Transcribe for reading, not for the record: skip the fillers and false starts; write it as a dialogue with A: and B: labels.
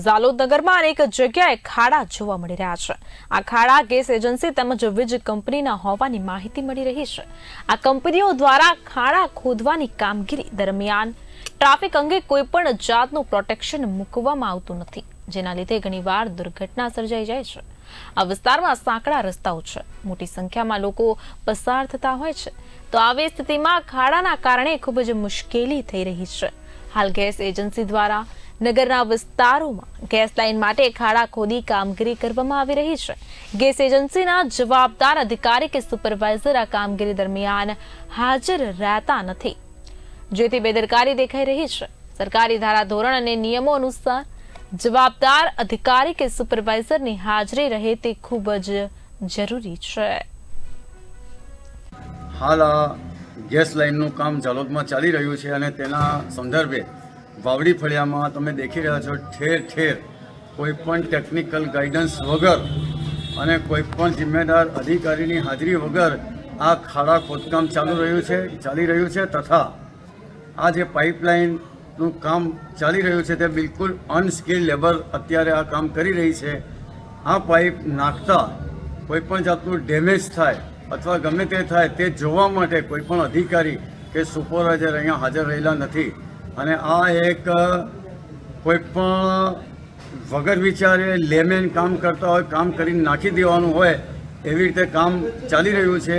A: ઝાલોદ નગરમાં અનેક જગ્યાએ ખાડા જોવા મળી રહ્યા છે। આ ખાડા ગેસ એજન્સી તેમજ વીજ કંપનીના હોવાની માહિતી મળી રહી છે। આ કંપનીઓ દ્વારા ખાડા ખોદવાની કામગીરી દરમિયાન ટ્રાફિક અંગે કોઈ પણ જાતનું પ્રોટેક્શન મૂકવામાં આવતું નથી, જેના લીધે ઘણીવાર દુર્ઘટના સર્જાઈ જાય છે। આ વિસ્તારમાં સાંકડા રસ્તાઓ છે, મોટી સંખ્યામાં લોકો પસાર થતા હોય છે, તો આવી સ્થિતિમાં ખાડાના કારણે ખૂબ જ મુશ્કેલી થઈ રહી છે। હાલ ગેસ એજન્સી દ્વારા નગરના વિસ્તારોમાં ગેસ લાઇન માટે ખાડા ખોદી કામગીરી કરવામાં આવી રહી છે। ગેસ એજન્સીના જવાબદાર અધિકારી કે સુપરવાઇઝર આ કામગીરી દરમિયાન હાજર રહેતા નથી, જેથી બેદરકારી દેખાઈ રહી છે। સરકારી ધારાધોરણ અને નિયમો અનુસાર જવાબદાર અધિકારી કે સુપરવાઇઝરની હાજરી રહે તે ખૂબ જ જરૂરી છે।
B: હાલ આ ગેસ લાઇનનું કામ ઝાલોદમાં ચાલી રહ્યું છે અને તેના સંદર્ભે વાવડી ફળિયામાં તમે દેખી રહ્યા છો ઠેર ઠેર કોઈ પણ ટેકનિકલ ગાઈડન્સ વગર અને કોઈ પણ જિમ્મેદાર અધિકારીની હાજરી વગર આ ખાડા ખોદકામ ચાલી રહ્યું છે તથા આ જે પાઇપલાઇનનું કામ ચાલી રહ્યું છે તે બિલકુલ અનસ્કિલ્ડ લેબર અત્યારે આ કામ કરી રહી છે। આ પાઇપ નાખતા કોઈ પણ જાતનું ડેમેજ થાય અથવા ગમે તે થાય તે જોવા માટે કોઈ પણ અધિકારી કે સુપરવાઇઝર અહીંયા હાજર રહેલા નથી અને આ એક કોઈ પણ વગર વિચારે લેમેન કામ કરતા હોય, કામ કરીને નાખી દેવાનું હોય એવી રીતે કામ ચાલી રહ્યું છે